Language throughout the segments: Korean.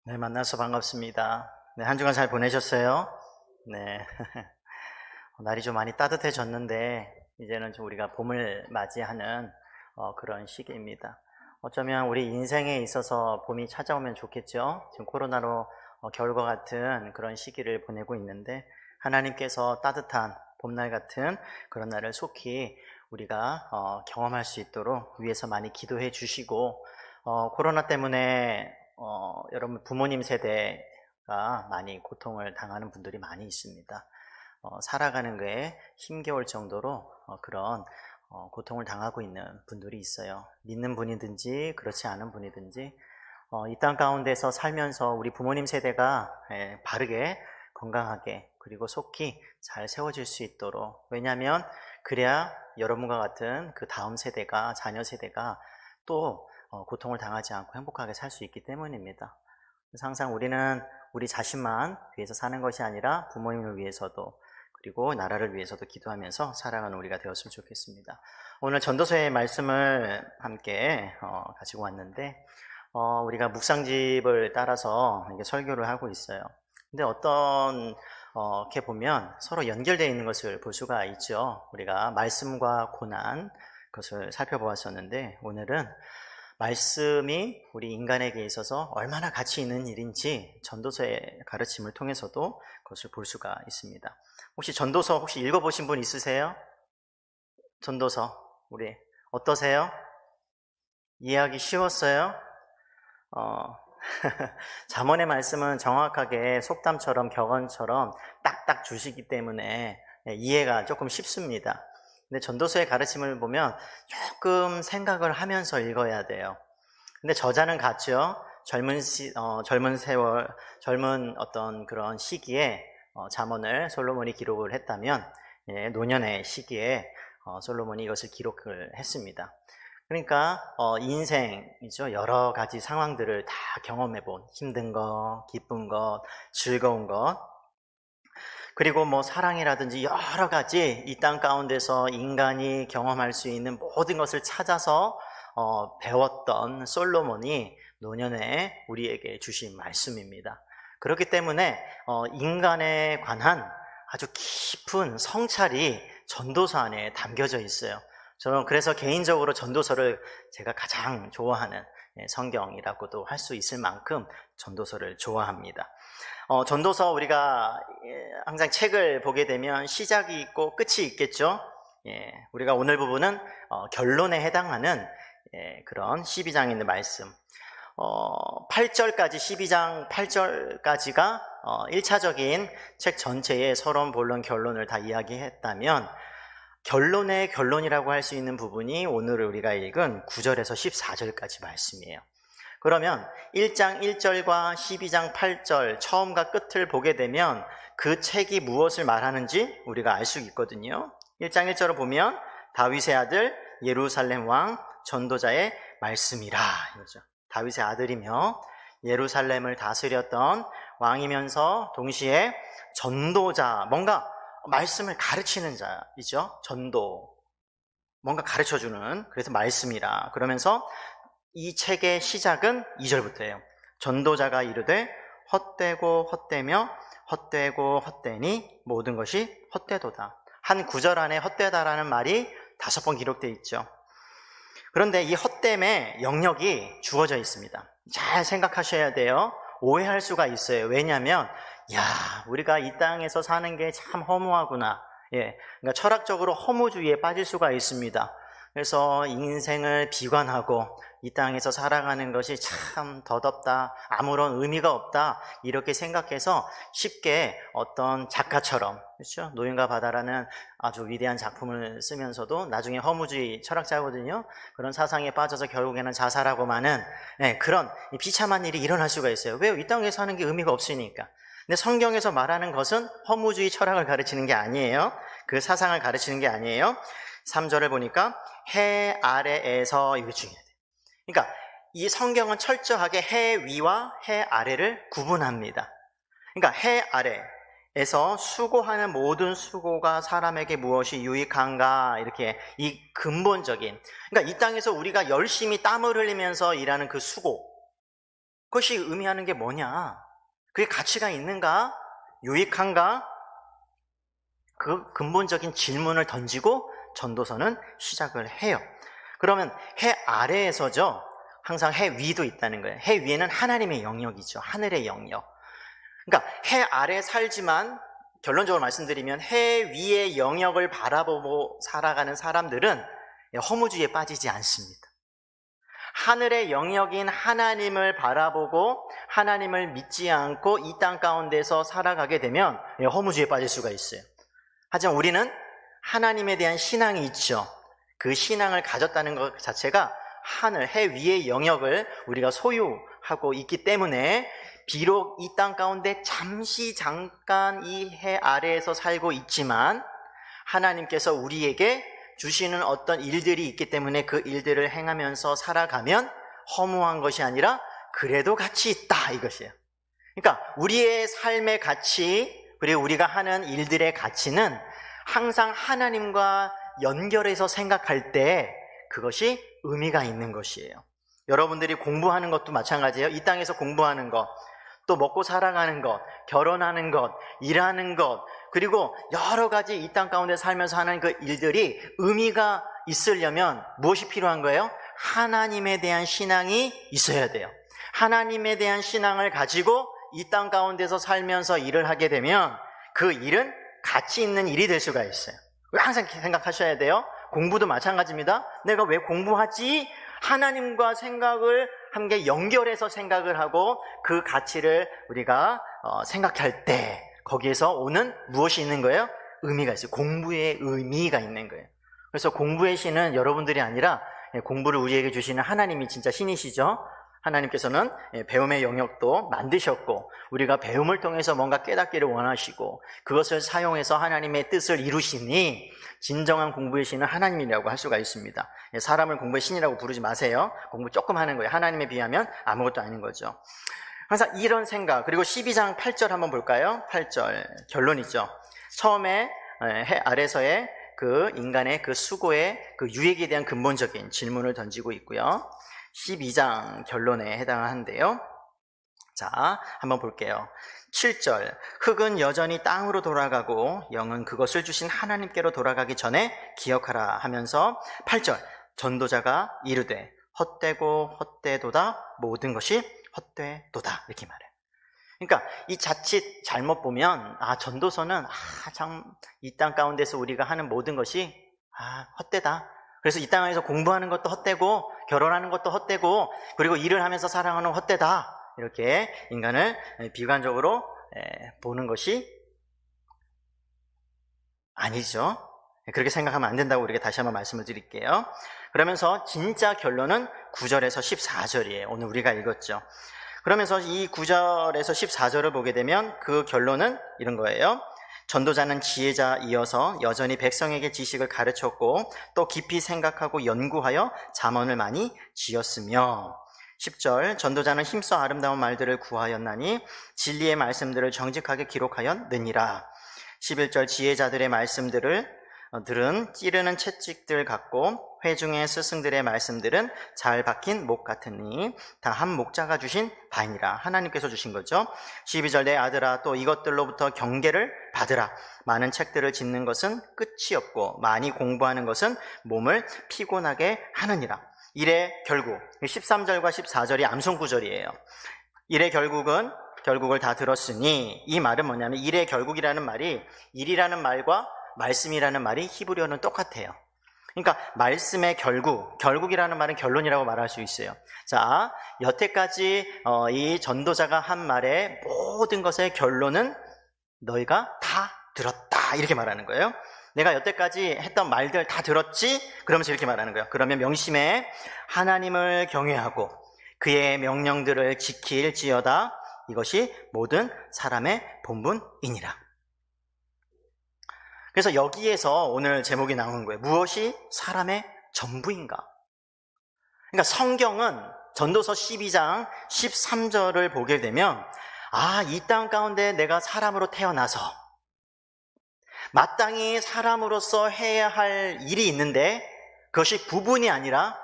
네, 만나서 반갑습니다. 네, 한 주간 잘 보내셨어요? 네. 날이 좀 많이 따뜻해졌는데, 이제는 좀 우리가 봄을 맞이하는 그런 시기입니다. 어쩌면 우리 인생에 있어서 봄이 찾아오면 좋겠죠? 지금 코로나로 겨울과 같은 그런 시기를 보내고 있는데, 하나님께서 따뜻한 봄날 같은 그런 날을 속히 우리가 경험할 수 있도록 위에서 많이 기도해 주시고, 코로나 때문에 여러분 부모님 세대가 많이 고통을 당하는 분들이 많이 있습니다. 살아가는 게 힘겨울 정도로 그런 고통을 당하고 있는 분들이 있어요. 믿는 분이든지 그렇지 않은 분이든지 이 땅 가운데서 살면서 우리 부모님 세대가 바르게 건강하게 그리고 속히 잘 세워질 수 있도록, 왜냐하면 그래야 여러분과 같은 그 다음 세대가, 자녀 세대가 또 고통을 당하지 않고 행복하게 살 수 있기 때문입니다. 그래서 항상 우리는 우리 자신만 위해서 사는 것이 아니라 부모님을 위해서도 그리고 나라를 위해서도 기도하면서 살아가는 우리가 되었으면 좋겠습니다. 오늘 전도서의 말씀을 함께 가지고 왔는데, 우리가 묵상집을 따라서 이게 설교를 하고 있어요. 근데 이렇게 보면 서로 연결되어 있는 것을 볼 수가 있죠. 우리가 말씀과 고난, 그것을 살펴보았었는데, 오늘은 말씀이 우리 인간에게 있어서 얼마나 가치 있는 일인지 전도서의 가르침을 통해서도 그것을 볼 수가 있습니다. 혹시 전도서 읽어보신 분 있으세요? 전도서 우리 어떠세요? 이해하기 쉬웠어요? 잠언의 말씀은 정확하게 속담처럼 격언처럼 딱딱 주시기 때문에 이해가 조금 쉽습니다. 근데 전도서의 가르침을 보면 조금 생각을 하면서 읽어야 돼요. 근데 저자는 같죠. 젊은 세월, 젊은 어떤 그런 시기에 잠언을 솔로몬이 기록을 했다면, 노년의 시기에 솔로몬이 이것을 기록을 했습니다. 그러니까 인생이죠. 여러 가지 상황들을 다 경험해 본, 힘든 것, 기쁜 것, 즐거운 것, 그리고 뭐 사랑이라든지 여러 가지 이 땅 가운데서 인간이 경험할 수 있는 모든 것을 찾아서 배웠던 솔로몬이 노년에 우리에게 주신 말씀입니다. 그렇기 때문에 인간에 관한 아주 깊은 성찰이 전도서 안에 담겨져 있어요. 저는 그래서 개인적으로 전도서를 제가 가장 좋아하는 성경이라고도 할 수 있을 만큼 전도서를 좋아합니다. 전도서 우리가 항상 책을 보게 되면 시작이 있고 끝이 있겠죠. 우리가 오늘 부분은 결론에 해당하는 그런 12장에 있는 말씀, 8절까지 12장 8절까지가 1차적인 책 전체의 서론, 본론, 결론을 다 이야기했다면, 결론의 결론이라고 할 수 있는 부분이 오늘 우리가 읽은 9절에서 14절까지 말씀이에요. 그러면 1장 1절과 12장 8절 처음과 끝을 보게 되면 그 책이 무엇을 말하는지 우리가 알 수 있거든요. 1장 1절을 보면 다윗의 아들 예루살렘 왕 전도자의 말씀이라, 이거죠. 다윗의 아들이며 예루살렘을 다스렸던 왕이면서 동시에 전도자, 뭔가 말씀을 가르치는 자이죠. 전도, 뭔가 가르쳐주는, 그래서 말씀이라. 그러면서 이 책의 시작은 2절부터예요. 전도자가 이르되 헛되고 헛되며 헛되고 헛되니 모든 것이 헛되도다. 한 구절 안에 헛되다라는 말이 5번 기록되어 있죠. 그런데 이 헛됨의 영역이 주어져 있습니다. 잘 생각하셔야 돼요. 오해할 수가 있어요. 왜냐하면 우리가 이 땅에서 사는 게 참 허무하구나. 그러니까 철학적으로 허무주의에 빠질 수가 있습니다. 그래서 인생을 비관하고 이 땅에서 살아가는 것이 참 덧없다, 아무런 의미가 없다, 이렇게 생각해서 쉽게 어떤 작가처럼, 그렇죠? 노인과 바다라는 아주 위대한 작품을 쓰면서도 나중에 허무주의 철학자거든요. 그런 사상에 빠져서 결국에는 자살하고 마는 그런 비참한 일이 일어날 수가 있어요. 왜요? 이 땅에서 사는 게 의미가 없으니까. 근데 성경에서 말하는 것은 허무주의 철학을 가르치는 게 아니에요. 그 사상을 가르치는 게 아니에요. 3절을 보니까 해 아래에서, 이게 중요해요. 그러니까 이 성경은 철저하게 해 위와 해 아래를 구분합니다. 그러니까 해 아래에서 수고하는 모든 수고가 사람에게 무엇이 유익한가, 이렇게 이 근본적인, 그러니까 이 땅에서 우리가 열심히 땀을 흘리면서 일하는 그 수고, 그것이 의미하는 게 뭐냐? 그게 가치가 있는가? 유익한가? 그 근본적인 질문을 던지고 전도서는 시작을 해요. 그러면 해 아래에서죠, 항상 해 위도 있다는 거예요. 해 위에는 하나님의 영역이죠. 하늘의 영역. 그러니까 해 아래 살지만, 결론적으로 말씀드리면 해 위의 영역을 바라보고 살아가는 사람들은 허무주의에 빠지지 않습니다. 하늘의 영역인 하나님을 바라보고 하나님을 믿지 않고 이 땅 가운데서 살아가게 되면 허무주의에 빠질 수가 있어요. 하지만 우리는 하나님에 대한 신앙이 있죠. 그 신앙을 가졌다는 것 자체가 하늘, 해 위의 영역을 우리가 소유하고 있기 때문에 비록 이 땅 가운데 잠깐 이 해 아래에서 살고 있지만 하나님께서 우리에게 주시는 어떤 일들이 있기 때문에 그 일들을 행하면서 살아가면 허무한 것이 아니라 그래도 가치 있다, 이것이에요. 그러니까 우리의 삶의 가치, 그리고 우리가 하는 일들의 가치는 항상 하나님과 연결해서 생각할 때 그것이 의미가 있는 것이에요. 여러분들이 공부하는 것도 마찬가지예요. 이 땅에서 공부하는 것, 또 먹고 살아가는 것, 결혼하는 것, 일하는 것, 그리고 여러 가지 이 땅 가운데 살면서 하는 그 일들이 의미가 있으려면 무엇이 필요한 거예요? 하나님에 대한 신앙이 있어야 돼요. 하나님에 대한 신앙을 가지고 이 땅 가운데서 살면서 일을 하게 되면 그 일은 가치 있는 일이 될 수가 있어요. 항상 생각하셔야 돼요. 공부도 마찬가지입니다. 내가 왜 공부하지? 하나님과 생각을 함께 연결해서 생각을 하고 그 가치를 우리가 생각할 때 거기에서 오는 무엇이 있는 거예요? 의미가 있어요. 공부의 의미가 있는 거예요. 그래서 공부의 신은 여러분들이 아니라 공부를 우리에게 주시는 하나님이 진짜 신이시죠. 하나님께서는 배움의 영역도 만드셨고 우리가 배움을 통해서 뭔가 깨닫기를 원하시고 그것을 사용해서 하나님의 뜻을 이루시니 진정한 공부의 신은 하나님이라고 할 수가 있습니다. 사람을 공부의 신이라고 부르지 마세요. 공부 조금 하는 거예요. 하나님에 비하면 아무것도 아닌 거죠. 항상 이런 생각. 그리고 12장 8절 한번 볼까요? 8절 결론이죠. 처음에 해 아래서의 그 인간의 그 수고의 그 유익에 대한 근본적인 질문을 던지고 있고요. 12장 결론에 해당하는데요. 자, 한번 볼게요. 7절, 흙은 여전히 땅으로 돌아가고 영은 그것을 주신 하나님께로 돌아가기 전에 기억하라 하면서 8절, 전도자가 이르되 헛되고 헛되도다, 모든 것이 헛되도다, 이렇게 말해요. 그러니까 이 자칫 잘못 보면 전도서는 참 이 땅 가운데서 우리가 하는 모든 것이 헛되다. 그래서 이 땅에서 공부하는 것도 헛되고 결혼하는 것도 헛되고 그리고 일을 하면서 살아가는 헛되다. 이렇게 인간을 비관적으로 보는 것이 아니죠. 그렇게 생각하면 안 된다고 우리가 다시 한번 말씀을 드릴게요. 그러면서 진짜 결론은 9절에서 14절이에요. 오늘 우리가 읽었죠. 그러면서 이 9절에서 14절을 보게 되면 그 결론은 이런 거예요. 전도자는 지혜자이어서 여전히 백성에게 지식을 가르쳤고 또 깊이 생각하고 연구하여 잠언을 많이 지었으며 10절, 전도자는 힘써 아름다운 말들을 구하였나니 진리의 말씀들을 정직하게 기록하였느니라. 11절, 지혜자들의 말씀들을 들은 찌르는 채찍들 같고 회중의 스승들의 말씀들은 잘 박힌 목 같으니 다 한 목자가 주신 바이니라. 하나님께서 주신 거죠. 12절, 내 아들아 또 이것들로부터 경계를 받으라. 많은 책들을 짓는 것은 끝이 없고 많이 공부하는 것은 몸을 피곤하게 하느니라. 일의 결국 13절과 14절이 암송구절이에요. 일의 결국을 다 들었으니 이 말은 뭐냐면 일의 결국이라는 말이 일이라는 말과 말씀이라는 말이 히브리어는 똑같아요. 그러니까 말씀의 결국이라는 말은 결론이라고 말할 수 있어요. 자, 여태까지 이 전도자가 한 말의 모든 것의 결론은 너희가 다 들었다, 이렇게 말하는 거예요. 내가 여태까지 했던 말들 다 들었지? 그러면서 이렇게 말하는 거예요. 그러면 명심해, 하나님을 경외하고 그의 명령들을 지킬지어다. 이것이 모든 사람의 본분이니라. 그래서 여기에서 오늘 제목이 나오는 거예요. 무엇이 사람의 전부인가? 그러니까 성경은 전도서 12장 13절을 보게 되면 이 땅 가운데 내가 사람으로 태어나서 마땅히 사람으로서 해야 할 일이 있는데 그것이 부분이 아니라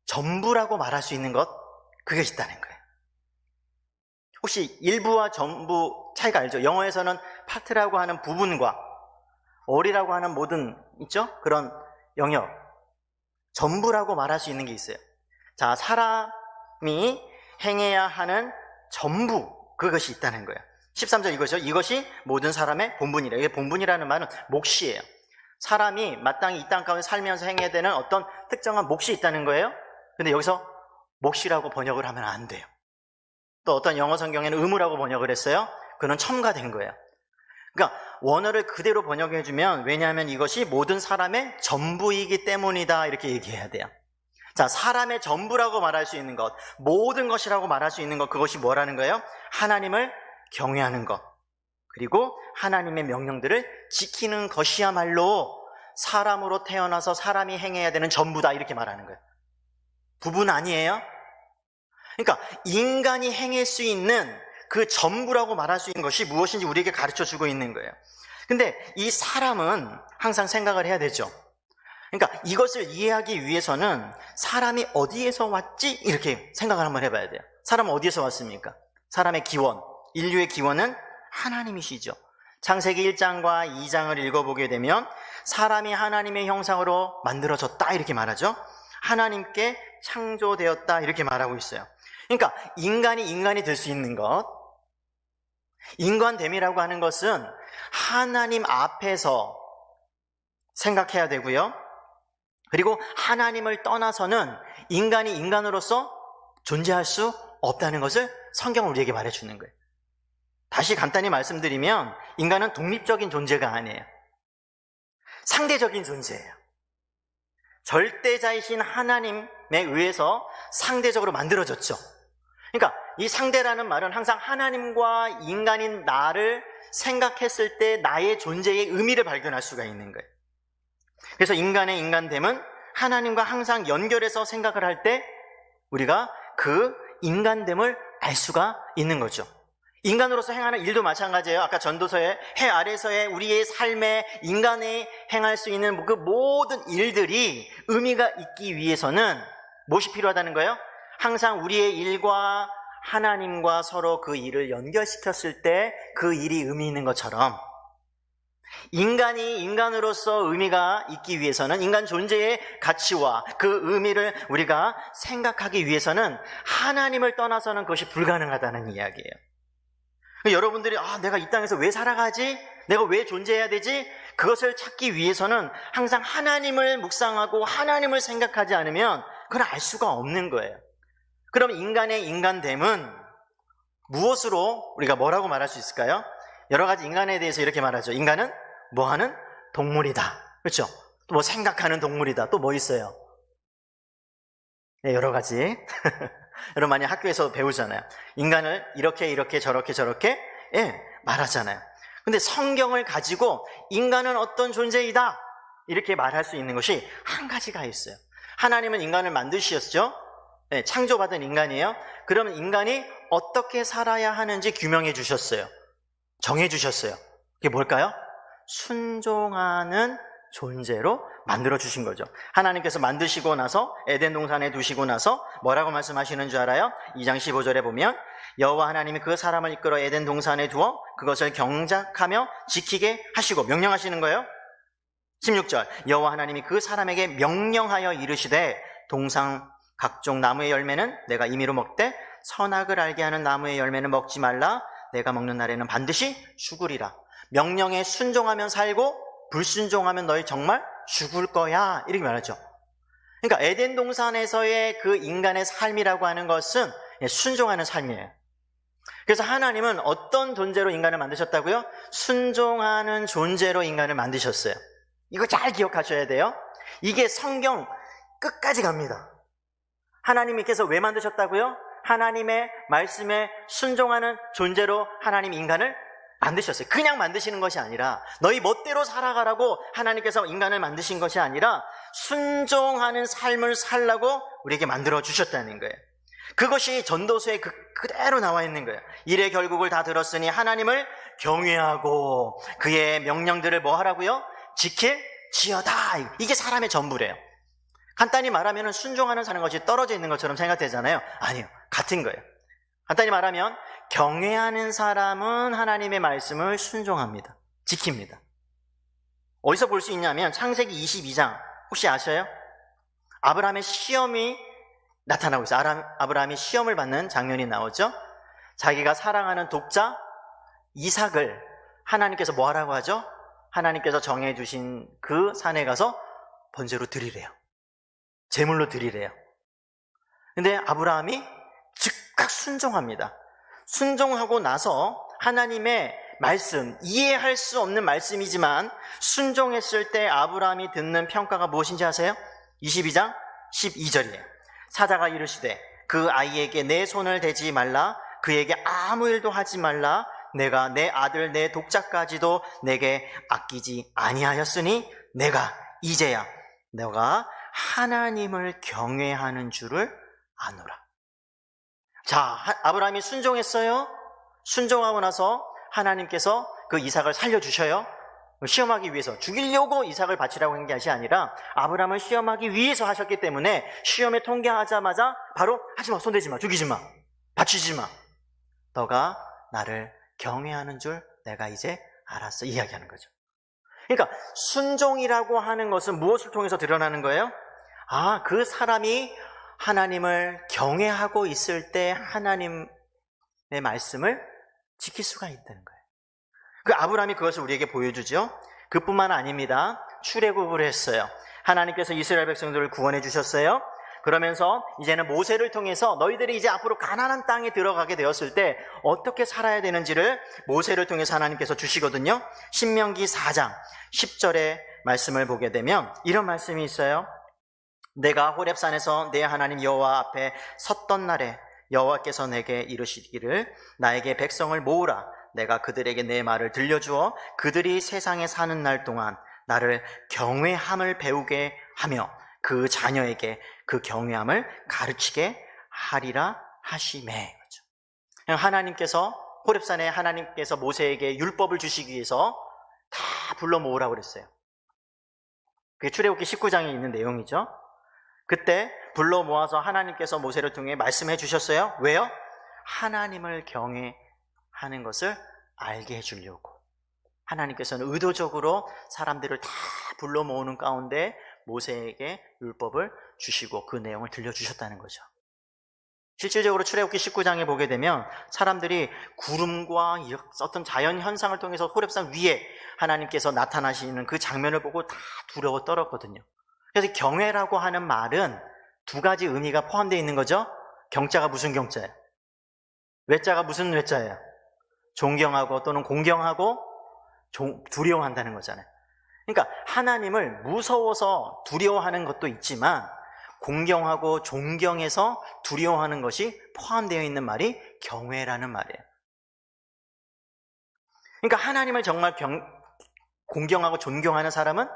전부라고 말할 수 있는 것, 그게 있다는 거예요. 혹시 일부와 전부 차이가 알죠? 영어에서는 파트라고 하는 부분과 all이라고 하는 모든 있죠? 그런 영역, 전부라고 말할 수 있는 게 있어요. 자, 사람이 행해야 하는 전부, 그것이 있다는 거예요. 13절 이것이요. 이것이 모든 사람의 본분이래요. 이게 본분이라는 말은 몫이에요. 사람이 마땅히 이 땅 가운데 살면서 행해야 되는 어떤 특정한 몫이 있다는 거예요. 근데 여기서 몫이라고 번역을 하면 안 돼요. 또 어떤 영어 성경에는 의무라고 번역을 했어요. 그건 첨가된 거예요. 그러니까 원어를 그대로 번역해주면, 왜냐하면 이것이 모든 사람의 전부이기 때문이다, 이렇게 얘기해야 돼요. 자, 사람의 전부라고 말할 수 있는 것, 모든 것이라고 말할 수 있는 것, 그것이 뭐라는 거예요? 하나님을 경외하는 것, 그리고 하나님의 명령들을 지키는 것이야말로 사람으로 태어나서 사람이 행해야 되는 전부다, 이렇게 말하는 거예요. 부분 아니에요? 그러니까 인간이 행할 수 있는 그 전부라고 말할 수 있는 것이 무엇인지 우리에게 가르쳐주고 있는 거예요. 근데 이 사람은 항상 생각을 해야 되죠. 그러니까 이것을 이해하기 위해서는 사람이 어디에서 왔지? 이렇게 생각을 한번 해봐야 돼요. 사람은 어디에서 왔습니까? 사람의 기원, 인류의 기원은 하나님이시죠. 창세기 1장과 2장을 읽어보게 되면 사람이 하나님의 형상으로 만들어졌다, 이렇게 말하죠. 하나님께 창조되었다, 이렇게 말하고 있어요. 그러니까 인간이 될 수 있는 것, 인간됨이라고 하는 것은 하나님 앞에서 생각해야 되고요. 그리고 하나님을 떠나서는 인간이 인간으로서 존재할 수 없다는 것을 성경은 우리에게 말해주는 거예요. 다시 간단히 말씀드리면 인간은 독립적인 존재가 아니에요. 상대적인 존재예요. 절대자이신 하나님에 의해서 상대적으로 만들어졌죠. 그러니까 이 상대라는 말은 항상 하나님과 인간인 나를 생각했을 때 나의 존재의 의미를 발견할 수가 있는 거예요. 그래서 인간의 인간됨은 하나님과 항상 연결해서 생각을 할 때 우리가 그 인간됨을 알 수가 있는 거죠. 인간으로서 행하는 일도 마찬가지예요. 아까 전도서에 해 아래서의 우리의 삶에 인간이 행할 수 있는 그 모든 일들이 의미가 있기 위해서는 무엇이 필요하다는 거예요? 항상 우리의 일과 하나님과 서로 그 일을 연결시켰을 때 그 일이 의미 있는 것처럼, 인간이 인간으로서 의미가 있기 위해서는, 인간 존재의 가치와 그 의미를 우리가 생각하기 위해서는 하나님을 떠나서는 그것이 불가능하다는 이야기예요. 여러분들이 내가 이 땅에서 왜 살아가지? 내가 왜 존재해야 되지? 그것을 찾기 위해서는 항상 하나님을 묵상하고 하나님을 생각하지 않으면 그걸 알 수가 없는 거예요. 그럼 인간의 인간됨은 무엇으로 우리가 뭐라고 말할 수 있을까요? 여러 가지 인간에 대해서 이렇게 말하죠. 인간은 뭐하는 동물이다. 그렇죠? 또 뭐 생각하는 동물이다. 또 뭐 있어요? 네, 여러 가지. 여러분 많이 학교에서 배우잖아요. 인간을 이렇게 저렇게 말하잖아요. 근데 성경을 가지고 인간은 어떤 존재이다, 이렇게 말할 수 있는 것이 한 가지가 있어요. 하나님은 인간을 만드셨죠? 네, 창조받은 인간이에요. 그러면 인간이 어떻게 살아야 하는지 규명해 주셨어요. 정해 주셨어요. 그게 뭘까요? 순종하는 존재로 만들어 주신 거죠. 하나님께서 만드시고 나서 에덴 동산에 두시고 나서 뭐라고 말씀하시는 줄 알아요? 2장 15절에 보면 여호와 하나님이 그 사람을 이끌어 에덴 동산에 두어 그것을 경작하며 지키게 하시고, 명령하시는 거예요. 16절 여호와 하나님이 그 사람에게 명령하여 이르시되 동산 각종 나무의 열매는 내가 임의로 먹되 선악을 알게 하는 나무의 열매는 먹지 말라. 내가 먹는 날에는 반드시 죽으리라. 명령에 순종하면 살고 불순종하면 너희 정말 죽을 거야, 이렇게 말하죠. 그러니까 에덴 동산에서의 그 인간의 삶이라고 하는 것은 순종하는 삶이에요. 그래서 하나님은 어떤 존재로 인간을 만드셨다고요? 순종하는 존재로 인간을 만드셨어요. 이거 잘 기억하셔야 돼요. 이게 성경 끝까지 갑니다. 하나님께서 왜 만드셨다고요? 하나님의 말씀에 순종하는 존재로 하나님 인간을 만드셨어요. 그냥 만드시는 것이 아니라 너희 멋대로 살아가라고 하나님께서 인간을 만드신 것이 아니라 순종하는 삶을 살라고 우리에게 만들어 주셨다는 거예요. 그것이 전도서에 그대로 나와 있는 거예요. 일의 결국을 다 들었으니 하나님을 경외하고 그의 명령들을 뭐 하라고요? 지킬지어다. 이게 사람의 전부래요. 간단히 말하면 순종하는 사는 것이 떨어져 있는 것처럼 생각되잖아요. 아니요, 같은 거예요. 간단히 말하면 경외하는 사람은 하나님의 말씀을 순종합니다. 지킵니다. 어디서 볼 수 있냐면 창세기 22장 혹시 아셔요? 아브라함의 시험이 나타나고 있어요. 아브라함이 시험을 받는 장면이 나오죠. 자기가 사랑하는 독자 이삭을 하나님께서 뭐 하라고 하죠? 하나님께서 정해주신 그 산에 가서 번제로 드리래요. 제물로 드리래요. 근데 아브라함이 즉각 순종합니다. 순종하고 나서 하나님의 말씀, 이해할 수 없는 말씀이지만 순종했을 때 아브라함이 듣는 평가가 무엇인지 아세요? 22장 12절이에요. 사자가 이르시되 그 아이에게 내 손을 대지 말라, 그에게 아무 일도 하지 말라, 내가 내 아들 내 독자까지도 내게 아끼지 아니하였으니 내가 이제야 너가 하나님을 경외하는 줄을 아노라. 자, 아브라함이 순종했어요. 순종하고 나서 하나님께서 그 이삭을 살려주셔요. 시험하기 위해서, 죽이려고 이삭을 바치라고 한 것이 아니라 아브라함을 시험하기 위해서 하셨기 때문에 시험에 통과하자마자 바로 하지마, 손대지 마, 죽이지 마, 바치지 마, 너가 나를 경외하는 줄 내가 이제 알았어, 이야기하는 거죠. 그러니까 순종이라고 하는 것은 무엇을 통해서 드러나는 거예요? 그 사람이 하나님을 경외하고 있을 때 하나님의 말씀을 지킬 수가 있다는 거예요. 그 아브라함이 그것을 우리에게 보여주죠. 그뿐만 아닙니다. 출애굽을 했어요. 하나님께서 이스라엘 백성들을 구원해 주셨어요. 그러면서 이제는 모세를 통해서 너희들이 이제 앞으로 가나안 땅에 들어가게 되었을 때 어떻게 살아야 되는지를 모세를 통해서 하나님께서 주시거든요. 신명기 4장 10절의 말씀을 보게 되면 이런 말씀이 있어요. 내가 호렙산에서 내 하나님 여호와 앞에 섰던 날에 여호와께서 내게 이르시기를 나에게 백성을 모으라. 내가 그들에게 내 말을 들려주어 그들이 세상에 사는 날 동안 나를 경외함을 배우게 하며 그 자녀에게 그 경외함을 가르치게 하리라 하시매. 하나님께서 호렙산에 하나님께서 모세에게 율법을 주시기 위해서 다 불러 모으라고 그랬어요. 그게 출애굽기 19장에 있는 내용이죠. 그때 불러 모아서 하나님께서 모세를 통해 말씀해 주셨어요. 왜요? 하나님을 경외하는 것을 알게 해주려고. 하나님께서는 의도적으로 사람들을 다 불러 모으는 가운데 모세에게 율법을 주시고 그 내용을 들려주셨다는 거죠. 실질적으로 출애굽기 19장에 보게 되면 사람들이 구름과 어떤 자연 현상을 통해서 호렙산 위에 하나님께서 나타나시는 그 장면을 보고 다 두려워 떨었거든요. 그래서 경외라고 하는 말은 두 가지 의미가 포함되어 있는 거죠. 경자가 무슨 경자예요? 외자가 무슨 외자예요? 존경하고 또는 공경하고 두려워한다는 거잖아요. 그러니까 하나님을 무서워서 두려워하는 것도 있지만 공경하고 존경해서 두려워하는 것이 포함되어 있는 말이 경외라는 말이에요. 그러니까 하나님을 정말 공경하고 존경하는 사람은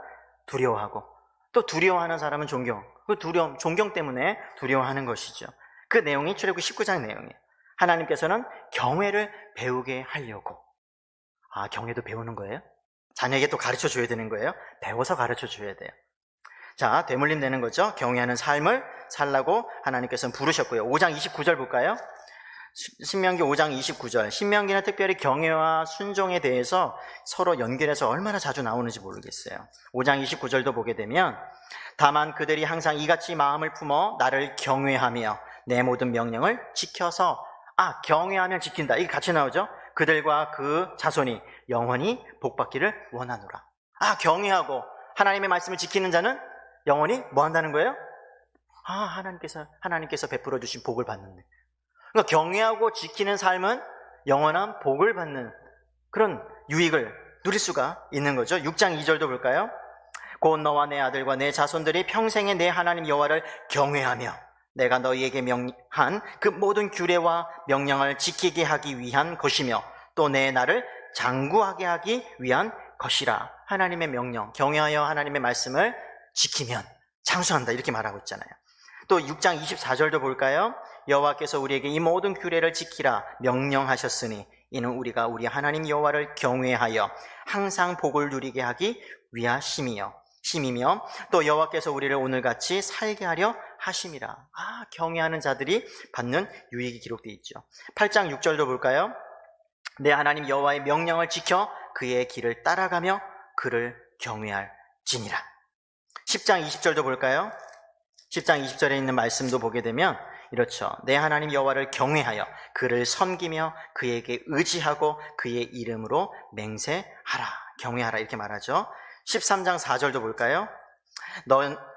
두려워하고 또 두려워하는 사람은 존경. 그 존경 때문에 두려워하는 것이죠. 그 내용이 출애굽기 19장 내용이에요. 하나님께서는 경외를 배우게 하려고. 경외도 배우는 거예요? 자녀에게 또 가르쳐 줘야 되는 거예요? 배워서 가르쳐 줘야 돼요. 자, 되물림 되는 거죠. 경외하는 삶을 살라고 하나님께서는 부르셨고요. 5장 29절 볼까요? 신명기 5장 29절. 신명기는 특별히 경외와 순종에 대해서 서로 연결해서 얼마나 자주 나오는지 모르겠어요. 5장 29절도 보게 되면 다만 그들이 항상 이같이 마음을 품어 나를 경외하며 내 모든 명령을 지켜서 경외하면 지킨다. 이게 같이 나오죠. 그들과 그 자손이 영원히 복받기를 원하노라. 경외하고 하나님의 말씀을 지키는 자는 영원히 뭐 한다는 거예요? 하나님께서 베풀어 주신 복을 받는데. 그러니까 경외하고 지키는 삶은 영원한 복을 받는 그런 유익을 누릴 수가 있는 거죠. 6장 2절도 볼까요? 곧 너와 내 아들과 내 자손들이 평생에 내 하나님 여호와를 경외하며 내가 너희에게 명한 그 모든 규례와 명령을 지키게 하기 위한 것이며 또 내 나를 장구하게 하기 위한 것이라. 하나님의 명령, 경외하여 하나님의 말씀을 지키면 장수한다, 이렇게 말하고 있잖아요. 또 6장 24절도 볼까요? 여호와께서 우리에게 이 모든 규례를 지키라 명령하셨으니 이는 우리가 우리 하나님 여호와를 경외하여 항상 복을 누리게 하기 위하심이요 심이며 또 여호와께서 우리를 오늘같이 살게 하려 하심이라. 경외하는 자들이 받는 유익이 기록되어 있죠. 8장 6절도 볼까요? 내 하나님 여호와의 명령을 지켜 그의 길을 따라가며 그를 경외할지니라. 10장 20절도 볼까요? 10장 20절에 있는 말씀도 보게 되면 이렇죠. 내 하나님 여호와를 경외하여 그를 섬기며 그에게 의지하고 그의 이름으로 맹세하라. 경외하라 이렇게 말하죠. 13장 4절도 볼까요?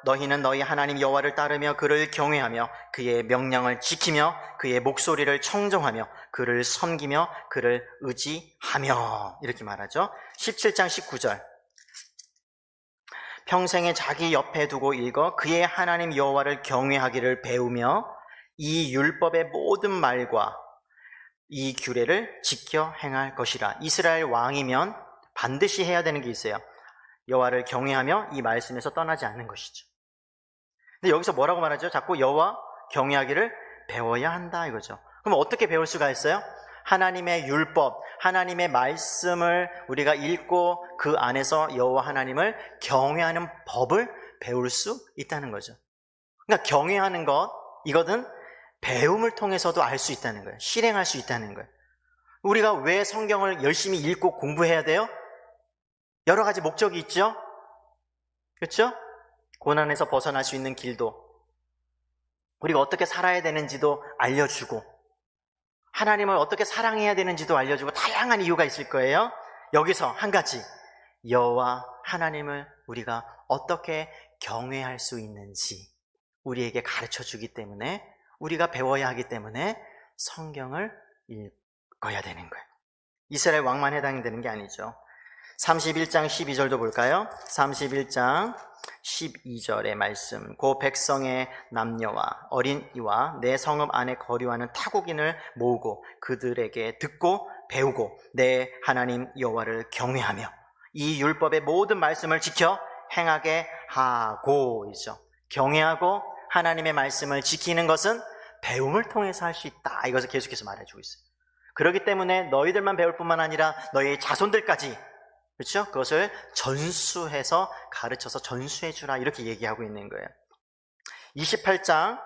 너희는 너희 하나님 여호와를 따르며 그를 경외하며 그의 명령을 지키며 그의 목소리를 청정하며 그를 섬기며 그를 의지하며 이렇게 말하죠. 17장 19절 평생에 자기 옆에 두고 읽어 그의 하나님 여호와를 경외하기를 배우며 이 율법의 모든 말과 이 규례를 지켜 행할 것이라. 이스라엘 왕이면 반드시 해야 되는 게 있어요. 여호와를 경외하며 이 말씀에서 떠나지 않는 것이죠. 근데 여기서 뭐라고 말하죠? 자꾸 여호와 경외하기를 배워야 한다 이거죠. 그럼 어떻게 배울 수가 있어요? 하나님의 율법, 하나님의 말씀을 우리가 읽고 그 안에서 여호와 하나님을 경외하는 법을 배울 수 있다는 거죠. 그러니까 경외하는 것, 이것은 배움을 통해서도 알 수 있다는 거예요. 실행할 수 있다는 거예요. 우리가 왜 성경을 열심히 읽고 공부해야 돼요? 여러 가지 목적이 있죠? 그렇죠? 고난에서 벗어날 수 있는 길도, 우리가 어떻게 살아야 되는지도 알려주고, 하나님을 어떻게 사랑해야 되는지도 알려주고, 다양한 이유가 있을 거예요. 여기서 한 가지, 여호와 하나님을 우리가 어떻게 경외할 수 있는지 우리에게 가르쳐 주기 때문에, 우리가 배워야 하기 때문에 성경을 읽어야 되는 거예요. 이스라엘 왕만 해당되는 게 아니죠. 31장 12절도 볼까요? 31장 12절의 말씀. 고 백성의 남녀와 어린이와 내 성읍 안에 거류하는 타국인을 모으고 그들에게 듣고 배우고 내 하나님 여호와를 경외하며 이 율법의 모든 말씀을 지켜 행하게 하고이죠. 경외하고 하나님의 말씀을 지키는 것은 배움을 통해서 할 수 있다. 이것을 계속해서 말해주고 있어요. 그렇기 때문에 너희들만 배울 뿐만 아니라 너희의 자손들까지, 그렇죠? 그것을 전수해서 가르쳐서 전수해주라 이렇게 얘기하고 있는 거예요. 28장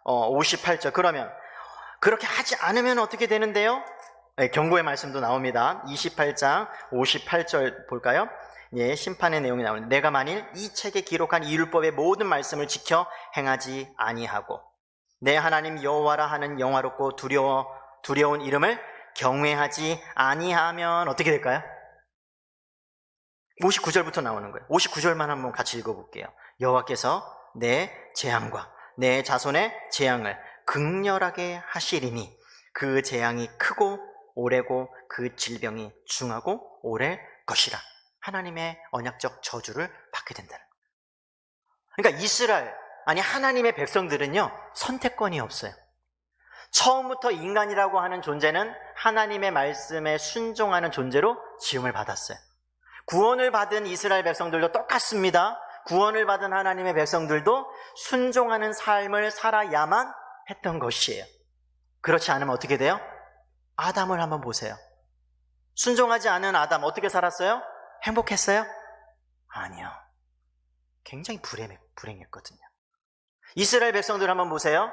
58절. 그러면 그렇게 하지 않으면 어떻게 되는데요? 네, 경고의 말씀도 나옵니다. 28장 58절 볼까요? 예, 심판의 내용이 나오는데 내가 만일 이 책에 기록한 이 율법의 모든 말씀을 지켜 행하지 아니하고 내 하나님 여호와라 하는 영화롭고 두려운 이름을 경외하지 아니하면 어떻게 될까요? 59절부터 나오는 거예요. 59절만 한번 같이 읽어볼게요. 여호와께서 내 재앙과 내 자손의 재앙을 극렬하게 하시리니 그 재앙이 크고 오래고 그 질병이 중하고 오래 것이라. 하나님의 언약적 저주를 받게 된다는 거예요. 그러니까 이스라엘, 아니 하나님의 백성들은요, 선택권이 없어요. 처음부터 인간이라고 하는 존재는 하나님의 말씀에 순종하는 존재로 지음을 받았어요. 구원을 받은 이스라엘 백성들도 똑같습니다. 구원을 받은 하나님의 백성들도 순종하는 삶을 살아야만 했던 것이에요. 그렇지 않으면 어떻게 돼요? 아담을 한번 보세요. 순종하지 않은 아담 어떻게 살았어요? 행복했어요? 아니요. 굉장히 불행했거든요. 이스라엘 백성들 한번 보세요.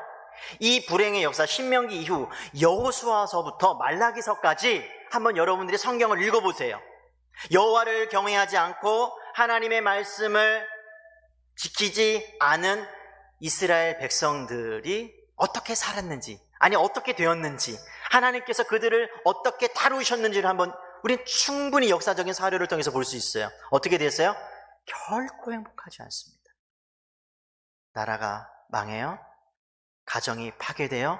이 불행의 역사, 신명기 이후 여호수아서부터 말라기서까지 한번 여러분들이 성경을 읽어보세요. 여호와를 경외하지 않고 하나님의 말씀을 지키지 않은 이스라엘 백성들이 어떻게 살았는지, 아니 어떻게 되었는지, 하나님께서 그들을 어떻게 다루셨는지를 한번 우리는 충분히 역사적인 사료를 통해서 볼 수 있어요. 어떻게 됐어요? 결코 행복하지 않습니다. 나라가 망해요. 가정이 파괴되어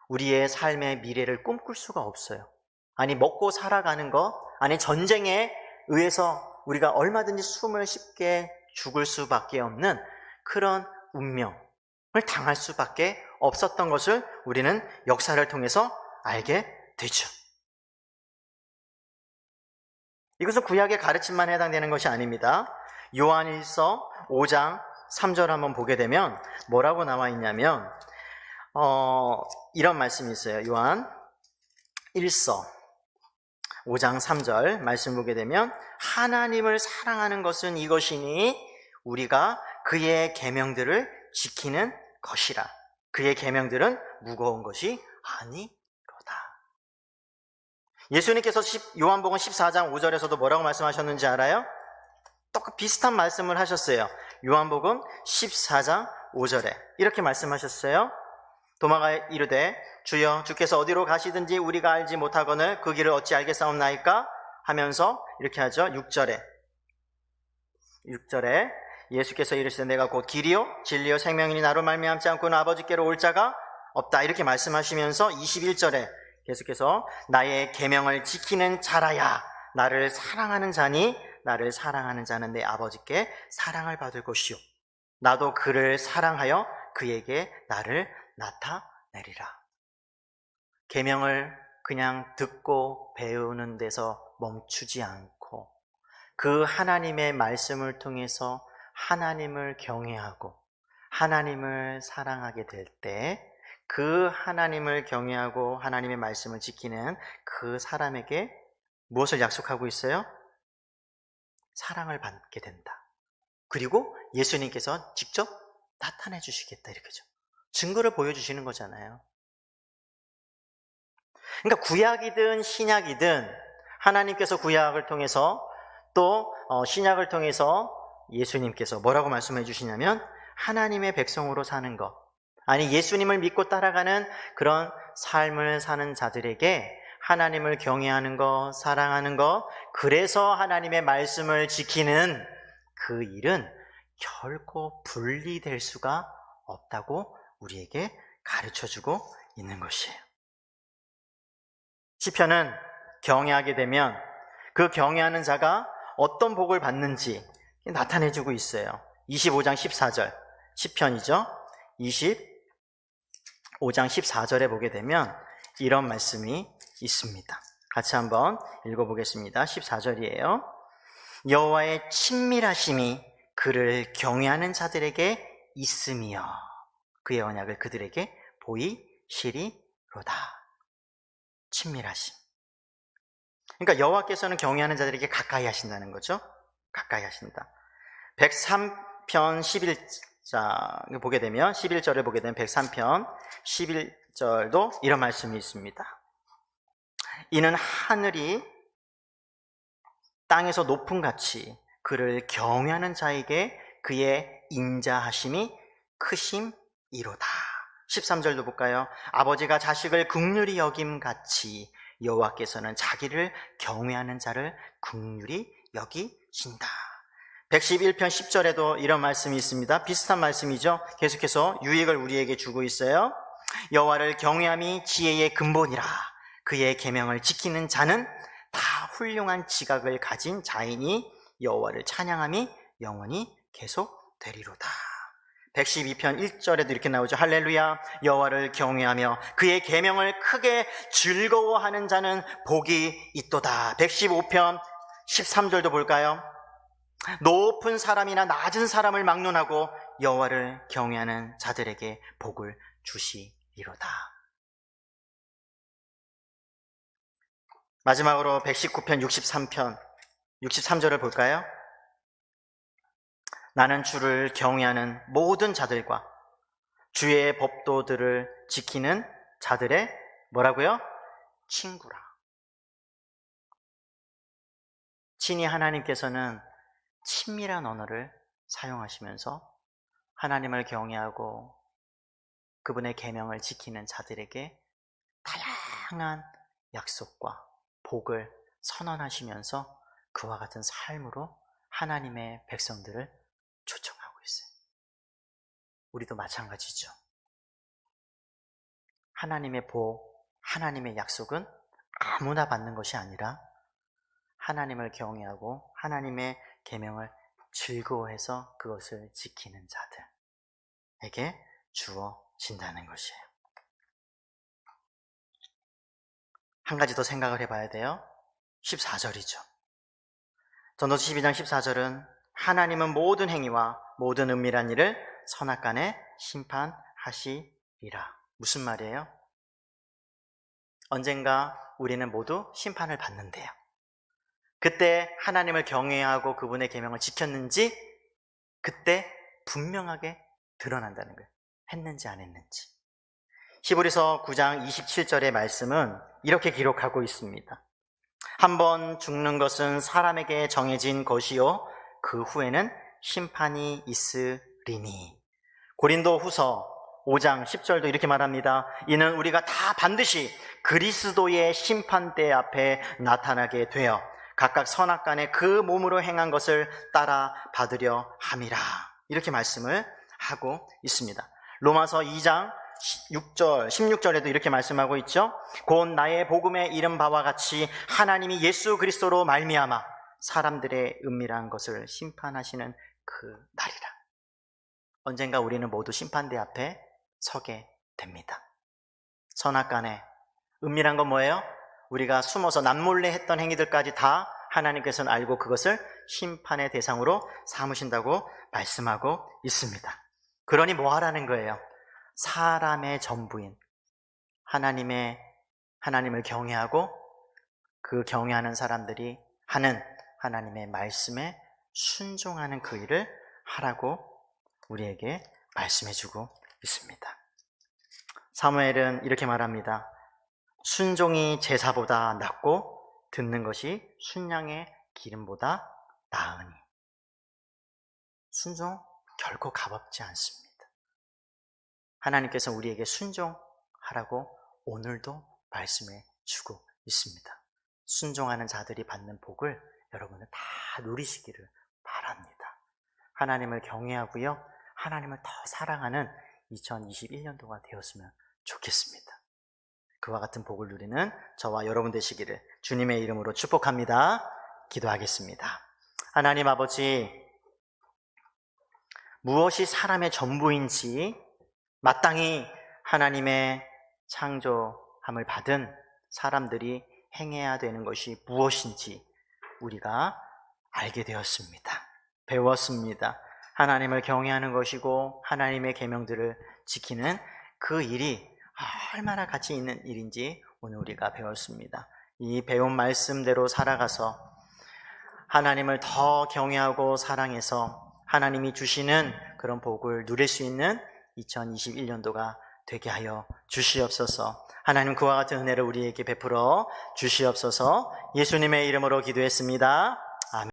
우리의 삶의 미래를 꿈꿀 수가 없어요. 아니 먹고 살아가는 것, 아니 전쟁에 의해서 우리가 얼마든지 숨을 쉽게 죽을 수밖에 없는 그런 운명을 당할 수밖에 없었던 것을 우리는 역사를 통해서 알게 되죠. 이것은 구약의 가르침만 해당되는 것이 아닙니다. 요한일서 5장 3절 한번 보게 되면 뭐라고 나와 있냐면 이런 말씀이 있어요. 요한 1서 5장 3절 말씀 보게 되면 하나님을 사랑하는 것은 이것이니 우리가 그의 계명들을 지키는 것이라. 그의 계명들은 무거운 것이 아니로다. 예수님께서 요한복음 14장 5절에서도 뭐라고 말씀하셨는지 알아요? 똑같이 비슷한 말씀을 하셨어요. 요한복음 14장 5절에 이렇게 말씀하셨어요. 도마가 이르되 주여 주께서 어디로 가시든지 우리가 알지 못하거늘 그 길을 어찌 알겠사옵나이까 하면서 이렇게 하죠. 6절에 예수께서 이르시되 내가 곧 길이요 진리요 생명이니 나로 말미암지 않고는 아버지께로 올 자가 없다 이렇게 말씀하시면서 21절에 계속해서 나의 계명을 지키는 자라야 나를 사랑하는 자니 나를 사랑하는 자는 내 아버지께 사랑을 받을 것이요 나도 그를 사랑하여 그에게 나를 나타내리라. 계명을 그냥 듣고 배우는 데서 멈추지 않고 그 하나님의 말씀을 통해서 하나님을 경외하고 하나님을 사랑하게 될 때 그 하나님을 경외하고 하나님의 말씀을 지키는 그 사람에게 무엇을 약속하고 있어요? 사랑을 받게 된다. 그리고 예수님께서 직접 나타내 주시겠다 이렇게죠. 증거를 보여주시는 거잖아요. 그러니까 구약이든 신약이든 하나님께서 구약을 통해서 또 신약을 통해서 예수님께서 뭐라고 말씀해 주시냐면 하나님의 백성으로 사는 것, 아니 예수님을 믿고 따라가는 그런 삶을 사는 자들에게 하나님을 경외하는 것, 사랑하는 것, 그래서 하나님의 말씀을 지키는 그 일은 결코 분리될 수가 없다고 우리에게 가르쳐주고 있는 것이에요. 시편은 경외하게 되면 그 경외하는 자가 어떤 복을 받는지 나타내주고 있어요. 25장 14절 시편이죠. 25장 14절에 보게 되면 이런 말씀이 있습니다. 같이 한번 읽어보겠습니다. 14절이에요. 여호와의 친밀하심이 그를 경외하는 자들에게 있으며 그의 언약을 그들에게 보이시리로다. 친밀하심. 그러니까 여호와께서는 경외하는 자들에게 가까이 하신다는 거죠. 가까이 하신다. 103편 11장 보게 되면 11절을 보게 되면 103편 11절도 이런 말씀이 있습니다. 이는 하늘이 땅에서 높음 같이 그를 경외하는 자에게 그의 인자하심이 크심이로다. 13절도 볼까요? 아버지가 자식을 긍휼히 여김같이 여호와께서는 자기를 경외하는 자를 긍휼히 여기신다. 111편 10절에도 이런 말씀이 있습니다. 비슷한 말씀이죠. 계속해서 유익을 우리에게 주고 있어요. 여호와를 경외함이 지혜의 근본이라. 그의 계명을 지키는 자는 다 훌륭한 지각을 가진 자이니 여호와를 찬양함이 영원히 계속되리로다. 112편 1절에도 이렇게 나오죠. 할렐루야. 여호와를 경외하며 그의 계명을 크게 즐거워하는 자는 복이 있도다. 115편 13절도 볼까요? 높은 사람이나 낮은 사람을 막론하고 여호와를 경외하는 자들에게 복을 주시리로다. 마지막으로 119편 63절을 볼까요? 나는 주를 경외하는 모든 자들과 주의 법도들을 지키는 자들의 뭐라고요? 친구라. 친히 하나님께서는 친밀한 언어를 사용하시면서 하나님을 경외하고 그분의 계명을 지키는 자들에게 다양한 약속과 복을 선언하시면서 그와 같은 삶으로 하나님의 백성들을 초청하고 있어요. 우리도 마찬가지죠. 하나님의 복, 하나님의 약속은 아무나 받는 것이 아니라 하나님을 경외하고 하나님의 계명을 즐거워해서 그것을 지키는 자들에게 주어진다는 것이에요. 한 가지 더 생각을 해봐야 돼요. 14절이죠. 전도서 12장 14절은 하나님은 모든 행위와 모든 은밀한 일을 선악간에 심판하시리라. 무슨 말이에요? 언젠가 우리는 모두 심판을 받는데요. 그때 하나님을 경외하고 그분의 계명을 지켰는지 그때 분명하게 드러난다는 거예요. 했는지 안 했는지. 히브리서 9장 27절의 말씀은 이렇게 기록하고 있습니다. 한번 죽는 것은 사람에게 정해진 것이요 그 후에는 심판이 있으리니. 고린도 후서 5장 10절도 이렇게 말합니다. 이는 우리가 다 반드시 그리스도의 심판대 앞에 나타나게 되어 각각 선악간에 그 몸으로 행한 것을 따라 받으려 함이라. 이렇게 말씀을 하고 있습니다. 로마서 2장 6절, 16절에도 이렇게 말씀하고 있죠. 곧 나의 복음에 이른 바와 같이 하나님이 예수 그리스도로 말미암아 사람들의 은밀한 것을 심판하시는 그 날이라. 언젠가 우리는 모두 심판대 앞에 서게 됩니다. 선악간에 은밀한 건 뭐예요? 우리가 숨어서 남몰래 했던 행위들까지 다 하나님께서는 알고 그것을 심판의 대상으로 삼으신다고 말씀하고 있습니다. 그러니 뭐 하라는 거예요? 사람의 전부인 하나님을 경외하고 그 경외하는 사람들이 하는 하나님의 말씀에 순종하는 그 일을 하라고 우리에게 말씀해주고 있습니다. 사무엘은 이렇게 말합니다. 순종이 제사보다 낫고 듣는 것이 순양의 기름보다 나으니. 순종 결코 값없지 않습니다. 하나님께서 우리에게 순종하라고 오늘도 말씀해 주고 있습니다. 순종하는 자들이 받는 복을 여러분은 다 누리시기를 바랍니다. 하나님을 경외하고요, 하나님을 더 사랑하는 2021년도가 되었으면 좋겠습니다. 그와 같은 복을 누리는 저와 여러분 되시기를 주님의 이름으로 축복합니다. 기도하겠습니다. 하나님 아버지, 무엇이 사람의 전부인지 마땅히 하나님의 창조함을 받은 사람들이 행해야 되는 것이 무엇인지 우리가 알게 되었습니다. 배웠습니다. 하나님을 경외하는 것이고 하나님의 계명들을 지키는 그 일이 얼마나 가치 있는 일인지 오늘 우리가 배웠습니다. 이 배운 말씀대로 살아가서 하나님을 더 경외하고 사랑해서 하나님이 주시는 그런 복을 누릴 수 있는 2021년도가 되게 하여 주시옵소서. 하나님 그와 같은 은혜를 우리에게 베풀어 주시옵소서. 예수님의 이름으로 기도했습니다.